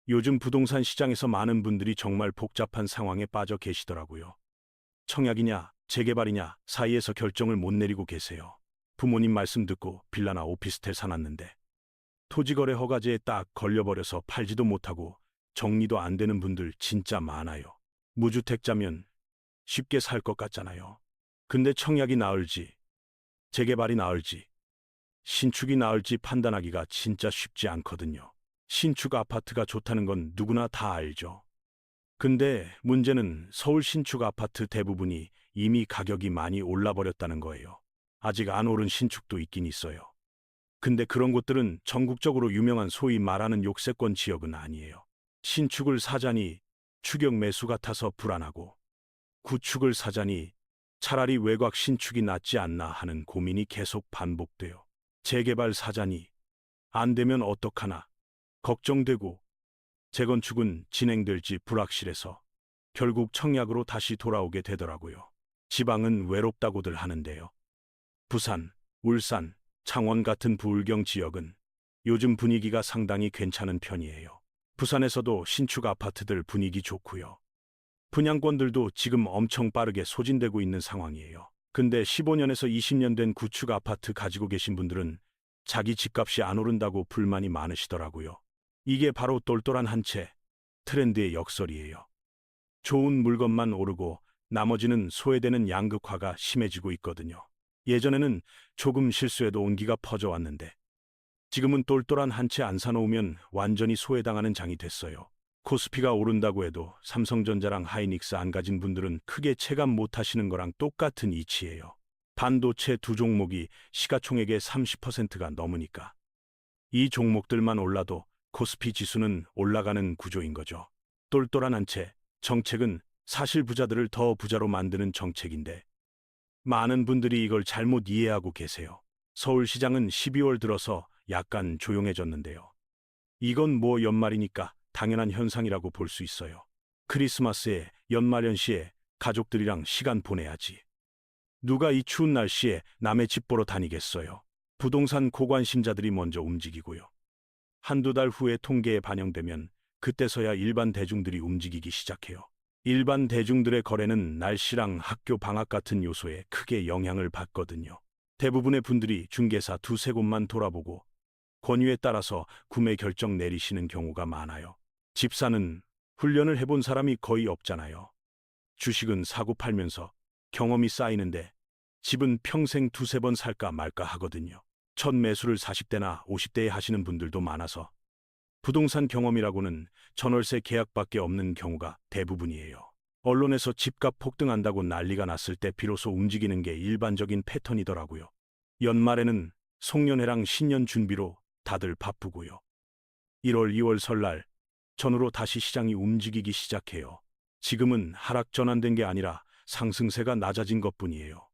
요즘 부동산 시장에서 많은 분들이 정말 복잡한 상황에 빠져 계시더라고요. 청약이냐, 재개발이냐 사이에서 결정을 못 내리고 계세요. 부모님 말씀 듣고 빌라나 오피스텔 사놨는데 토지거래 허가제에 딱 걸려버려서 팔지도 못하고 정리도 안 되는 분들 진짜 많아요. 무주택자면 쉽게 살 것 같잖아요. 근데 청약이 나을지, 재개발이 나을지, 신축이 나을지 판단하기가 진짜 쉽지 않거든요. 신축 아파트가 좋다는 건 누구나 다 알죠. 근데 문제는 서울 신축 아파트 대부분이 이미 가격이 많이 올라버렸다는 거예요. 아직 안 오른 신축도 있긴 있어요. 근데 그런 곳들은 전국적으로 유명한 소위 말하는 욕세권 지역은 아니에요. 신축을 사자니 추격 매수 같아서 불안하고 구축을 사자니 차라리 외곽 신축이 낫지 않나 하는 고민이 계속 반복돼요. 재개발 사자니 안 되면 어떡하나 걱정되고 재건축은 진행될지 불확실해서 결국 청약으로 다시 돌아오게 되더라고요. 지방은 외롭다고들 하는데요. 부산, 울산, 창원 같은 부울경 지역은 요즘 분위기가 상당히 괜찮은 편이에요. 부산에서도 신축 아파트들 분위기 좋고요. 분양권들도 지금 엄청 빠르게 소진되고 있는 상황이에요. 근데 15년에서 20년 된 구축 아파트 가지고 계신 분들은 자기 집값이 안 오른다고 불만이 많으시더라고요. 이게 바로 똘똘한 한 채, 트렌드의 역설이에요. 좋은 물건만 오르고 나머지는 소외되는 양극화가 심해지고 있거든요. 예전에는 조금 실수해도 온기가 퍼져왔는데 지금은 똘똘한 한 채 안 사놓으면 완전히 소외당하는 장이 됐어요. 코스피가 오른다고 해도 삼성전자랑 하이닉스 안 가진 분들은 크게 체감 못 하시는 거랑 똑같은 이치예요. 반도체 두 종목이 시가총액의 30%가 넘으니까. 이 종목들만 올라도 코스피 지수는 올라가는 구조인 거죠. 똘똘한 한 채, 정책은 사실 부자들을 더 부자로 만드는 정책인데 많은 분들이 이걸 잘못 이해하고 계세요. 서울시장은 12월 들어서 약간 조용해졌는데요. 이건 뭐 연말이니까 당연한 현상이라고 볼 수 있어요. 크리스마스에 연말연시에 가족들이랑 시간 보내야지. 누가 이 추운 날씨에 남의 집 보러 다니겠어요. 부동산 고관심자들이 먼저 움직이고요. 한두 달 후에 통계에 반영되면 그때서야 일반 대중들이 움직이기 시작해요. 일반 대중들의 거래는 날씨랑 학교 방학 같은 요소에 크게 영향을 받거든요. 대부분의 분들이 중개사 두세 곳만 돌아보고 권유에 따라서 구매 결정 내리시는 경우가 많아요. 집사는 훈련을 해본 사람이 거의 없잖아요. 주식은 사고 팔면서 경험이 쌓이는데 집은 평생 두세 번 살까 말까 하거든요. 첫 매수를 40대나 50대에 하시는 분들도 많아서 부동산 경험이라고는 전월세 계약밖에 없는 경우가 대부분이에요. 언론에서 집값 폭등한다고 난리가 났을 때 비로소 움직이는 게 일반적인 패턴이더라고요. 연말에는 송년회랑 신년 준비로 다들 바쁘고요. 1월, 2월 설날 전후로 다시 시장이 움직이기 시작해요. 지금은 하락 전환된 게 아니라 상승세가 낮아진 것뿐이에요.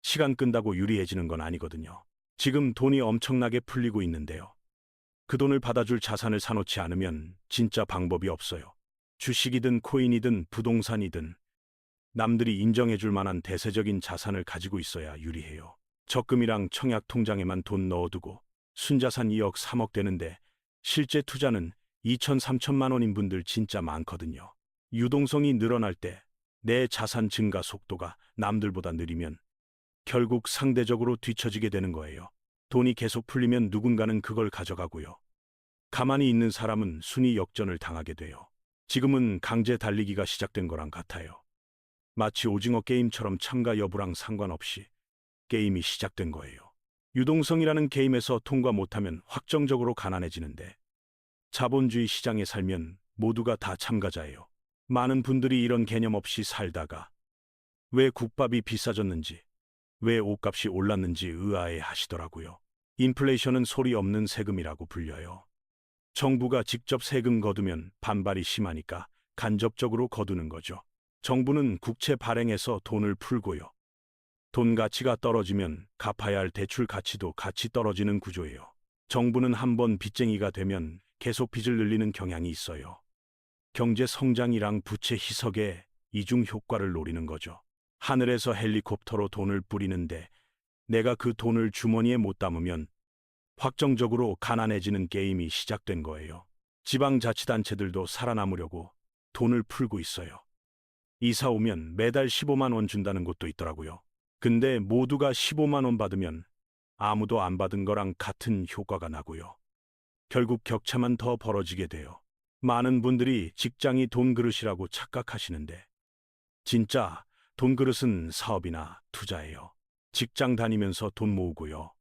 시간 끈다고 유리해지는 건 아니거든요. 지금 돈이 엄청나게 풀리고 있는데요. 그 돈을 받아줄 자산을 사놓지 않으면 진짜 방법이 없어요. 주식이든 코인이든 부동산이든 남들이 인정해줄 만한 대세적인 자산을 가지고 있어야 유리해요. 적금이랑 청약 통장에만 돈 넣어두고 순자산 2억 3억 되는데 실제 투자는 2천 3천만 원인 분들 진짜 많거든요. 유동성이 늘어날 때 내 자산 증가 속도가 남들보다 느리면 결국 상대적으로 뒤처지게 되는 거예요. 돈이 계속 풀리면 누군가는 그걸 가져가고요. 가만히 있는 사람은 순위 역전을 당하게 돼요. 지금은 강제 달리기가 시작된 거랑 같아요. 마치 오징어 게임처럼 참가 여부랑 상관없이 게임이 시작된 거예요. 유동성이라는 게임에서 통과 못하면 확정적으로 가난해지는데 자본주의 시장에 살면 모두가 다 참가자예요. 많은 분들이 이런 개념 없이 살다가 왜 국밥이 비싸졌는지, 왜 옷값이 올랐는지 의아해 하시더라고요. 인플레이션은 소리 없는 세금이라고 불려요. 정부가 직접 세금 거두면 반발이 심하니까 간접적으로 거두는 거죠. 정부는 국채 발행해서 돈을 풀고요. 돈 가치가 떨어지면 갚아야 할 대출 가치도 같이 떨어지는 구조예요. 정부는 한번 빚쟁이가 되면 계속 빚을 늘리는 경향이 있어요. 경제 성장이랑 부채 희석의 이중 효과를 노리는 거죠. 하늘에서 헬리콥터로 돈을 뿌리는데 내가 그 돈을 주머니에 못 담으면 확정적으로 가난해지는 게임이 시작된 거예요. 지방자치단체들도 살아남으려고 돈을 풀고 있어요. 이사 오면 매달 15만 원 준다는 곳도 있더라고요. 근데 모두가 15만 원 받으면 아무도 안 받은 거랑 같은 효과가 나고요. 결국 격차만 더 벌어지게 돼요. 많은 분들이 직장이 돈 그릇이라고 착각하시는데 진짜 돈 그릇은 사업이나 투자예요. 직장 다니면서 돈 모으고요.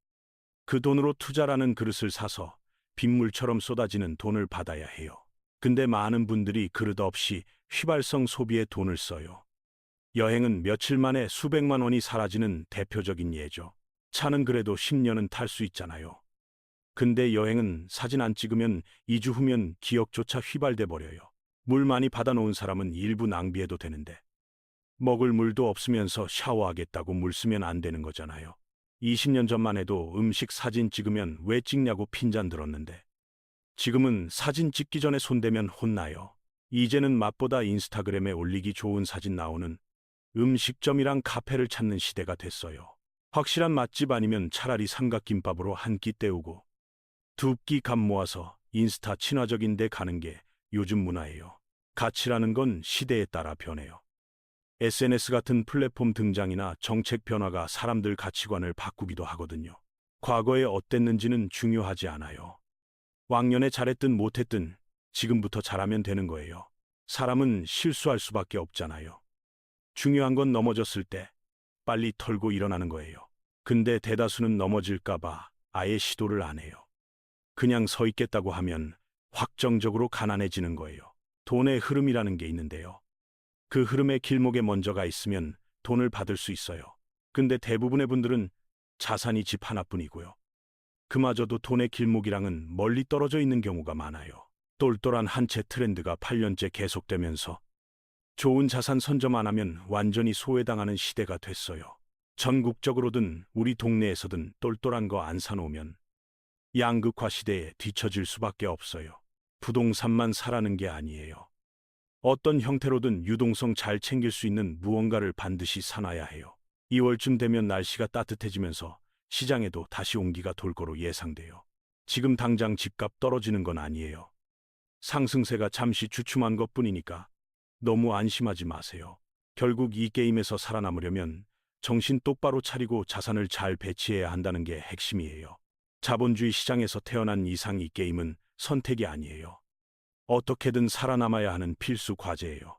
그 돈으로 투자라는 그릇을 사서 빗물처럼 쏟아지는 돈을 받아야 해요. 근데 많은 분들이 그릇 없이 휘발성 소비에 돈을 써요. 여행은 며칠 만에 수백만 원이 사라지는 대표적인 예죠. 차는 그래도 10년은 탈 수 있잖아요. 근데 여행은 사진 안 찍으면 2주 후면 기억조차 휘발돼 버려요. 물 많이 받아놓은 사람은 일부 낭비해도 되는데 먹을 물도 없으면서 샤워하겠다고 물 쓰면 안 되는 거잖아요. 20년 전만 해도 음식 사진 찍으면 왜 찍냐고 핀잔 들었는데 지금은 사진 찍기 전에 손대면 혼나요. 이제는 맛보다 인스타그램에 올리기 좋은 사진 나오는 음식점이랑 카페를 찾는 시대가 됐어요. 확실한 맛집 아니면 차라리 삼각김밥으로 한 끼 때우고 두 끼 값 모아서 인스타 친화적인 데 가는 게 요즘 문화예요. 가치라는 건 시대에 따라 변해요. SNS 같은 플랫폼 등장이나 정책 변화가 사람들 가치관을 바꾸기도 하거든요. 과거에 어땠는지는 중요하지 않아요. 왕년에 잘했든 못했든 지금부터 잘하면 되는 거예요. 사람은 실수할 수밖에 없잖아요. 중요한 건 넘어졌을 때 빨리 털고 일어나는 거예요. 근데 대다수는 넘어질까봐 아예 시도를 안 해요. 그냥 서 있겠다고 하면 확정적으로 가난해지는 거예요. 돈의 흐름이라는 게 있는데요. 그 흐름의 길목에 먼저 가 있으면 돈을 받을 수 있어요. 근데 대부분의 분들은 자산이 집 하나뿐이고요. 그마저도 돈의 길목이랑은 멀리 떨어져 있는 경우가 많아요. 똘똘한 한 채 트렌드가 8년째 계속되면서 좋은 자산 선점 안 하면 완전히 소외당하는 시대가 됐어요. 전국적으로든 우리 동네에서든 똘똘한 거 안 사놓으면 양극화 시대에 뒤처질 수밖에 없어요. 부동산만 사라는 게 아니에요. 어떤 형태로든 유동성 잘 챙길 수 있는 무언가를 반드시 사놔야 해요. 2월쯤 되면 날씨가 따뜻해지면서 시장에도 다시 온기가 돌 거로 예상돼요. 지금 당장 집값 떨어지는 건 아니에요. 상승세가 잠시 주춤한 것뿐이니까 너무 안심하지 마세요. 결국 이 게임에서 살아남으려면 정신 똑바로 차리고 자산을 잘 배치해야 한다는 게 핵심이에요. 자본주의 시장에서 태어난 이상 이 게임은 선택이 아니에요. 어떻게든 살아남아야 하는 필수 과제예요.